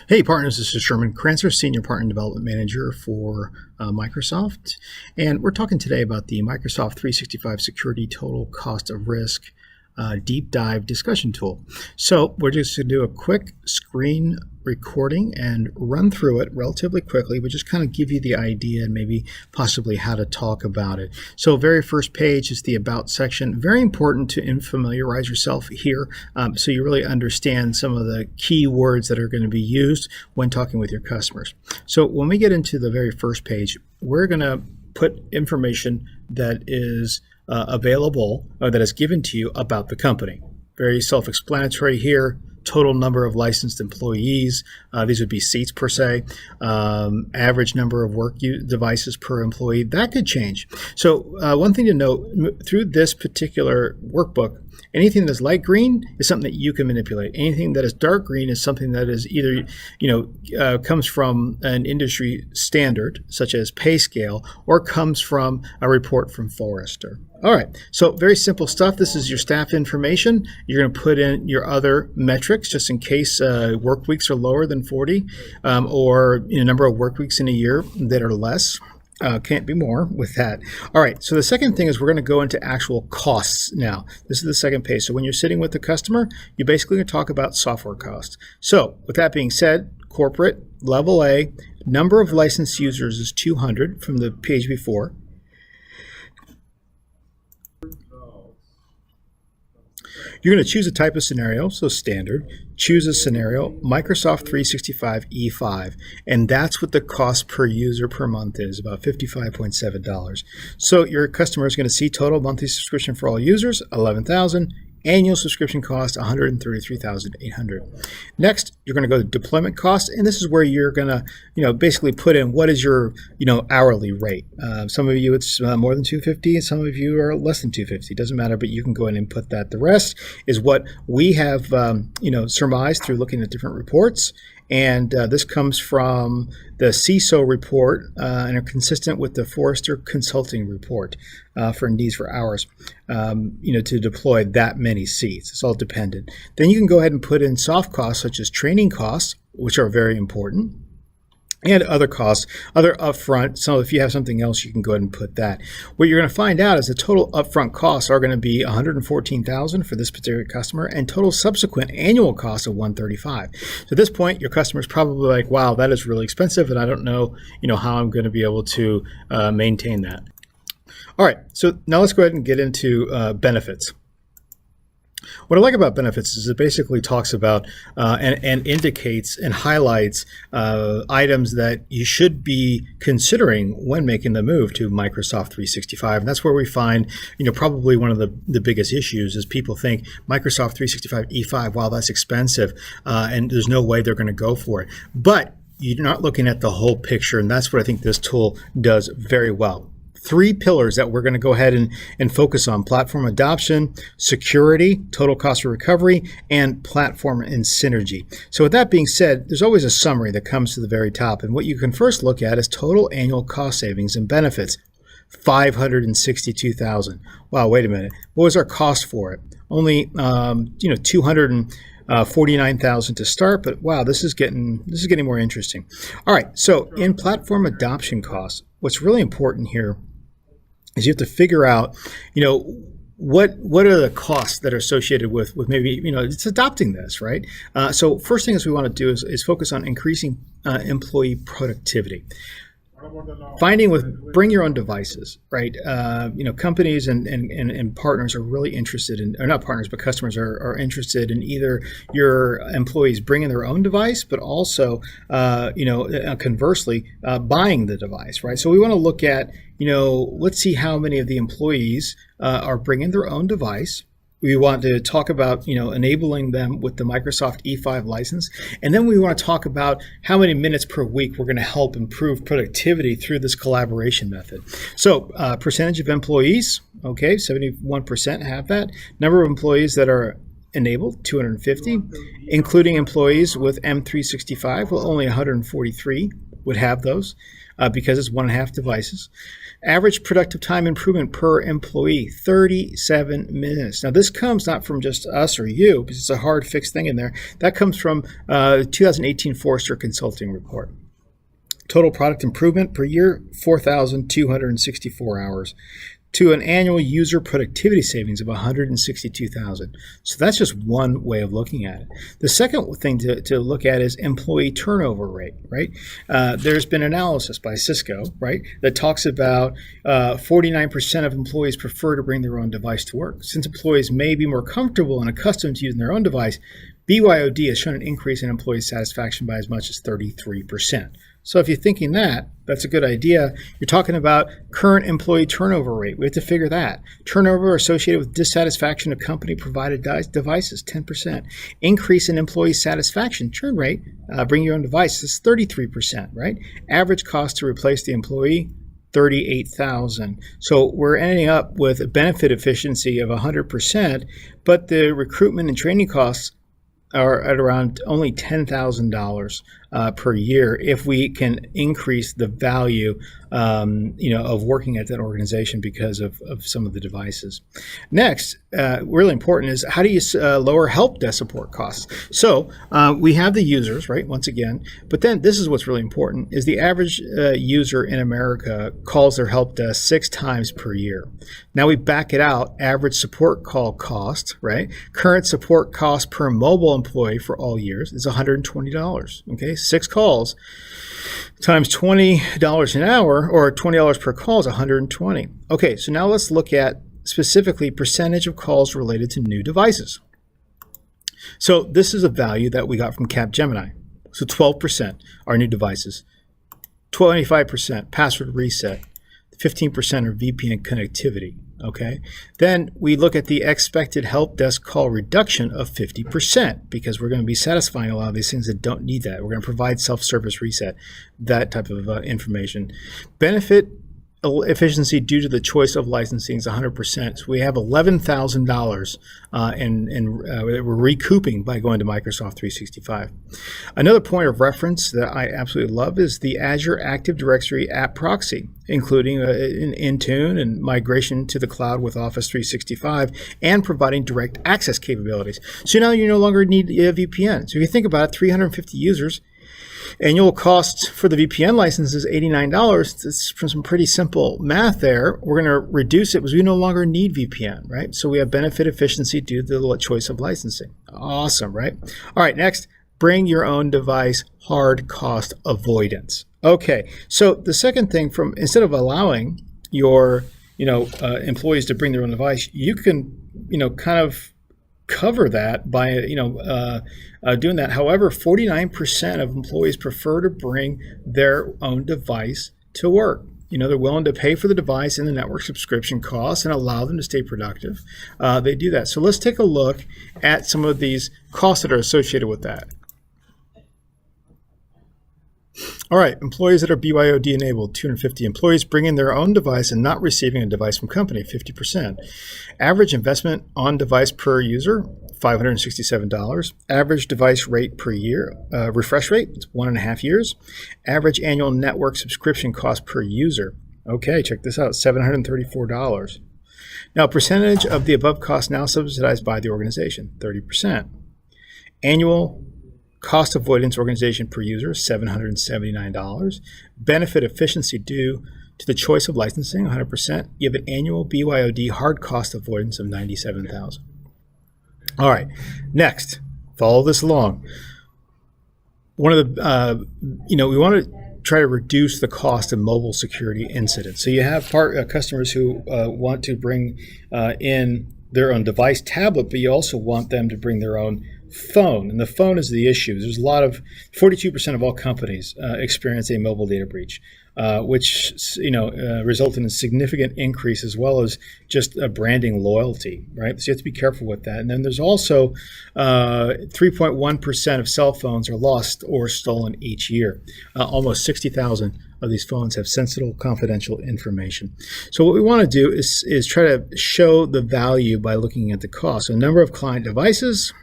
Hey partners, this is Sherman Crancer, Senior Partner Development Manager for Microsoft. And we're talking today about the Microsoft 365 Security Total Cost of Risk deep dive discussion tool. So we're just going to do a quick screen recording and run through it relatively quickly, but just kind of give you the idea and maybe possibly how to talk about it. So very first page is the About section. Very important to familiarize yourself here so you really understand some of the key words that are going to be used when talking with your customers. So when we get into the very first page, we're going to put information that is available or that is given to you about the company. Very self-explanatory here. Total number of licensed employees. These would be seats per se. Average number of work devices per employee. That could change. So one thing to note, through this particular workbook, anything that's light green is something that you can manipulate. Anything that is dark green is something that is either, comes from an industry standard, such as pay scale, or comes from a report from Forrester. All right, so very simple stuff. This is your staff information. You're going to put in your other metrics just in case work weeks are lower than 40 or number of work weeks in a year that are less. Can't be more with that. All right, so the second thing is we're going to go into actual costs now. This is the second page. So when you're sitting with the customer, you're basically going to talk about software costs. So with that being said, corporate, level A, number of licensed users is 200 from the page before. You're going to choose a type of scenario, so standard. Choose a scenario, Microsoft 365 E5, and that's what the cost per user per month is, about $55.7. So your customer is going to see total monthly subscription for all users, $11,000. Annual subscription cost, $133,800. Next, you're going to go to deployment costs, and this is where you're going to, basically put in what is your, hourly rate. Some of you it's more than $250, and some of you are less than $250. It doesn't matter, but you can go in and put that. The rest is what we have, surmised through looking at different reports. And this comes from the CISO report and are consistent with the Forrester Consulting report for needs for hours, to deploy that many seats. It's all dependent. Then you can go ahead and put in soft costs such as training costs, which are very important, and other costs, other upfront. So if you have something else, you can go ahead and put that. What you're going to find out is the total upfront costs are going to be $114,000 for this particular customer, and total subsequent annual cost of $135,000. So at this point, your customer is probably like, "Wow, that is really expensive, and I don't know, how I'm going to be able to maintain that." All right, so now let's go ahead and get into benefits. What I like about benefits is it basically talks about and indicates and highlights items that you should be considering when making the move to Microsoft 365. And that's where we find, probably one of the biggest issues is people think Microsoft 365 E5, wow, that's expensive, and there's no way they're going to go for it. But you're not looking at the whole picture, and that's what I think this tool does very well. 3 pillars that we're going to go ahead and focus on: platform adoption, security, total cost of recovery, and platform and synergy. So with that being said, there's always a summary that comes to the very top. And what you can first look at is total annual cost savings and benefits, $562,000. Wow, wait a minute. What was our cost for it? Only, $249,000 to start, but wow, this is getting more interesting. All right, so in platform adoption costs, what's really important here is you have to figure out, what are the costs that are associated with maybe, it's adopting this, right? So first thing is we want to do is focus on increasing employee productivity. Finding bring your own devices, right? Companies and partners are really interested in, or not partners, but customers are interested in either your employees bringing their own device, but also, conversely, buying the device, right? So we want to look at, let's see how many of the employees are bringing their own device. We want to talk about, enabling them with the Microsoft E5 license. And then we want to talk about how many minutes per week we're going to help improve productivity through this collaboration method. So percentage of employees, okay, 71% have that. Number of employees that are enabled, 250, including employees with M365, well, only 143 would have those because it's 1.5 devices. Average productive time improvement per employee, 37 minutes. Now, this comes not from just us or you, because it's a hard fixed thing in there. That comes from 2018 Forrester Consulting Report. Total product improvement per year, 4,264 hours, to an annual user productivity savings of 162,000. So that's just one way of looking at it. The second thing to look at is employee turnover rate, right? There's been analysis by Cisco, right, that talks about 49% of employees prefer to bring their own device to work. Since employees may be more comfortable and accustomed to using their own device, BYOD has shown an increase in employee satisfaction by as much as 33%. So if you're thinking that's a good idea. You're talking about current employee turnover rate. We have to figure that. Turnover associated with dissatisfaction of company-provided devices, 10%. Increase in employee satisfaction, churn rate, bring your own device, is 33%, right? Average cost to replace the employee, $38,000. So we're ending up with a benefit efficiency of 100%, but the recruitment and training costs are at around only $10,000 per year if we can increase the value of working at that organization because of some of the devices. Next, really important is how do you lower help desk support costs? So we have the users, right, once again, but then this is what's really important is the average user in America calls their help desk 6 times per year. Now we back it out, average support call cost, right? Current support cost per mobile employee for all years is $120, okay? 6 calls times $20 an hour or $20 per call is $120. Okay, so now let's look at specifically percentage of calls related to new devices. So this is a value that we got from Capgemini. So 12% are new devices, 25% password reset, 15% are VPN connectivity. Okay, then we look at the expected help desk call reduction of 50% because we're going to be satisfying a lot of these things that don't need that. We're going to provide self-service reset, that type of information. Benefit efficiency due to the choice of licensing is 100%. So we have $11,000 we're recouping by going to Microsoft 365. Another point of reference that I absolutely love is the Azure Active Directory app proxy, including Intune and migration to the cloud with Office 365 and providing direct access capabilities. So now you no longer need a VPN. So if you think about it, 350 users, annual cost for the VPN license is $89. It's from some pretty simple math there. We're going to reduce it because we no longer need VPN, right? So we have benefit efficiency due to the choice of licensing. Awesome, right? All right, next, bring your own device, hard cost avoidance. Okay, so the second thing from instead of allowing your employees to bring their own device, you can kind of cover that by doing that. However, 49% of employees prefer to bring their own device to work. They're willing to pay for the device and the network subscription costs and allow them to stay productive. They do that. So let's take a look at some of these costs that are associated with that. All right, employees that are BYOD enabled, 250 employees bringing their own device and not receiving a device from company, 50%. Average investment on device per user, $567. Average device rate per year, refresh rate, it's 1.5 years. Average annual network subscription cost per user. Okay, check this out, $734. Now, percentage of the above cost now subsidized by the organization, 30%. Annual cost avoidance organization per user, $779. Benefit efficiency due to the choice of licensing, 100%. You have an annual BYOD hard cost avoidance of $97,000. All right, next, follow this along. One of the, we want to try to reduce the cost of mobile security incidents. So you have customers who want to bring in their own device tablet, but you also want them to bring their own phone, and the phone is the issue. There's a lot of 42% of all companies experience a mobile data breach, which resulted in a significant increase as well as just branding loyalty, right? So you have to be careful with that. And then there's also 3.1% of cell phones are lost or stolen each year. Almost 60,000 of these phones have sensitive, confidential information. So what we want to do is try to show the value by looking at the cost. So number of client devices,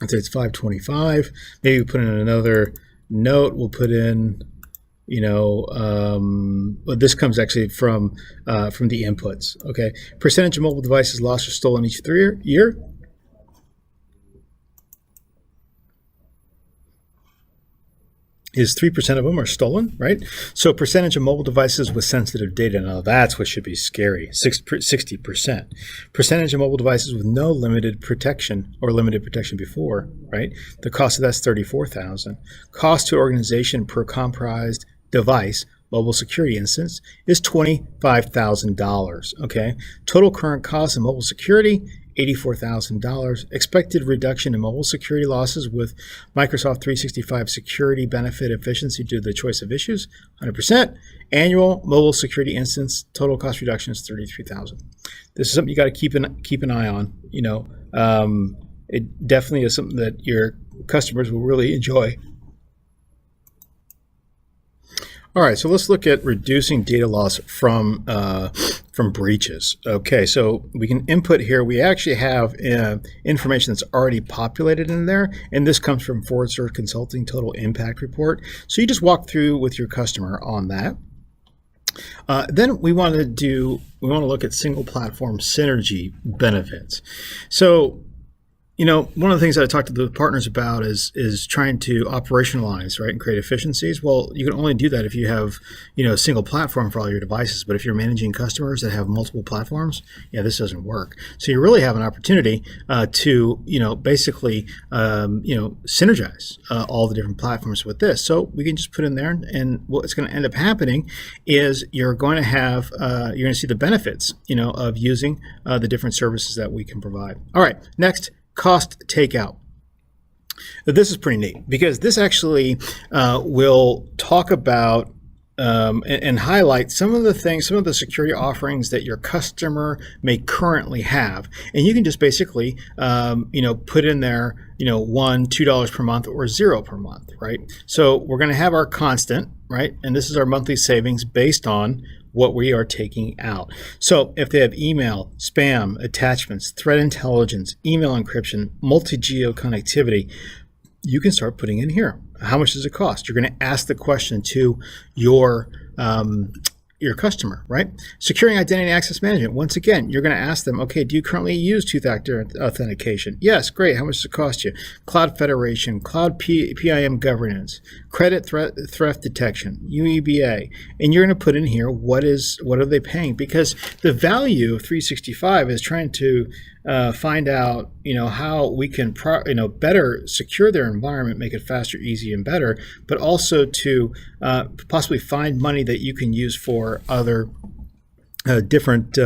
I'd say it's 525. Maybe we put in another note. We'll put in But this comes actually from the inputs. Okay, percentage of mobile devices lost or stolen each year. Is 3% of them are stolen, right? So percentage of mobile devices with sensitive data. Now that's what should be scary, 60%. Percentage of mobile devices with no limited protection or limited protection before, right? The cost of that's $34,000. Cost to organization per comprised device, mobile security instance, is $25,000, okay? Total current cost of mobile security, $84,000. Expected reduction in mobile security losses with Microsoft 365 security benefit efficiency due to the choice of issues, 100%. Annual mobile security instance total cost reduction is $33,000. This is something you got to keep an eye on. It definitely is something that your customers will really enjoy. All right, so let's look at reducing data loss from breaches. Okay, so we can input here. We actually have information that's already populated in there, and this comes from Forrester Consulting Total Impact Report. So you just walk through with your customer on that. Then we want to look at single platform synergy benefits. So one of the things that I talked to the partners about is trying to operationalize, right, and create efficiencies. Well, you can only do that if you have, a single platform for all your devices. But if you're managing customers that have multiple platforms, this doesn't work. So you really have an opportunity to, basically, synergize all the different platforms with this. So we can just put in there, and what's going to end up happening is you're going to see the benefits, of using the different services that we can provide. All right, next. Cost takeout. This is pretty neat because this actually will talk about and highlight some of the security offerings that your customer may currently have. And you can just basically, put in there, $1, $2 per month or $0 per month, right? So we're going to have our constant, right? And this is our monthly savings based on what we are taking out. So if they have email, spam, attachments, threat intelligence, email encryption, multi-geo connectivity, you can start putting in here. How much does it cost? You're going to ask the question to your customer, right? Securing identity and access management. Once again, you're going to ask them, okay, do you currently use two-factor authentication? Yes, great. How much does it cost you? Cloud federation, cloud PIM governance, credit threat detection, UEBA. And you're going to put in here what are they paying? Because the value of 365 is trying to find out, how we can better secure their environment, make it faster, easy, and better, but also to possibly find money that you can use for other different,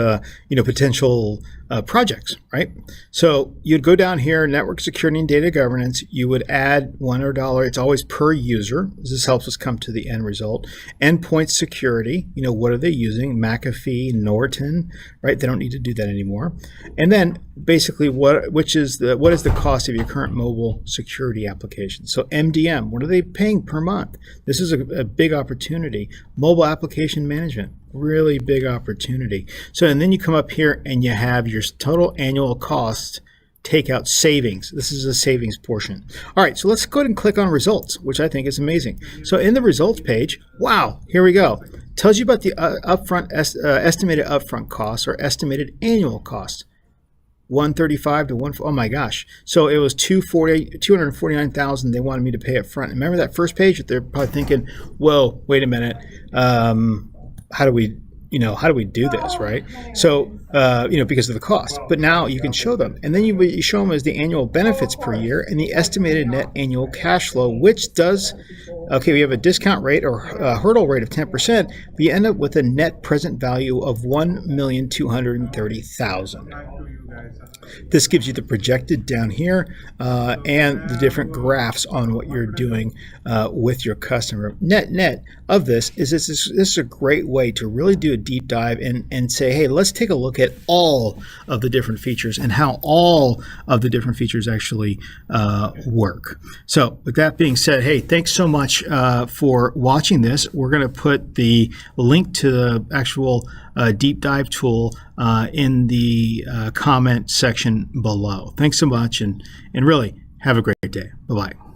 potential projects, right? So you'd go down here, network security and data governance. You would add $1. It's always per user. This helps us come to the end result. Endpoint security. What are they using? McAfee, Norton, right? They don't need to do that anymore. And then basically, what is the cost of your current mobile security application? So MDM. What are they paying per month? This is a big opportunity. Mobile application management. Really big opportunity. So, and then you come up here and you have your total annual cost takeout savings. This is a savings portion. All right, so let's go ahead and click on results, which I think is amazing. So in the results page, wow, here we go. Tells you about the estimated upfront costs or estimated annual cost. 135 to 1. Oh my gosh! So it was 249,000. They wanted me to pay up front. Remember that first page? They're probably thinking, "Whoa, wait a minute. How do we do this, right?" So, because of the cost. But now you can show them. And then you show them as the annual benefits per year and the estimated net annual cash flow, which does, we have a discount rate or a hurdle rate of 10%. We end up with a net present value of $1,230,000. This gives you the projected down here and the different graphs on what you're doing with your customer. Net of this is a great way to really do a deep dive and say, hey, let's take a look at all of the different features and how all of the different features actually work. So with that being said, hey, thanks so much for watching this. We're going to put the link to the actual deep dive tool in the comment section below. Thanks so much, and really have a great day. Bye-bye.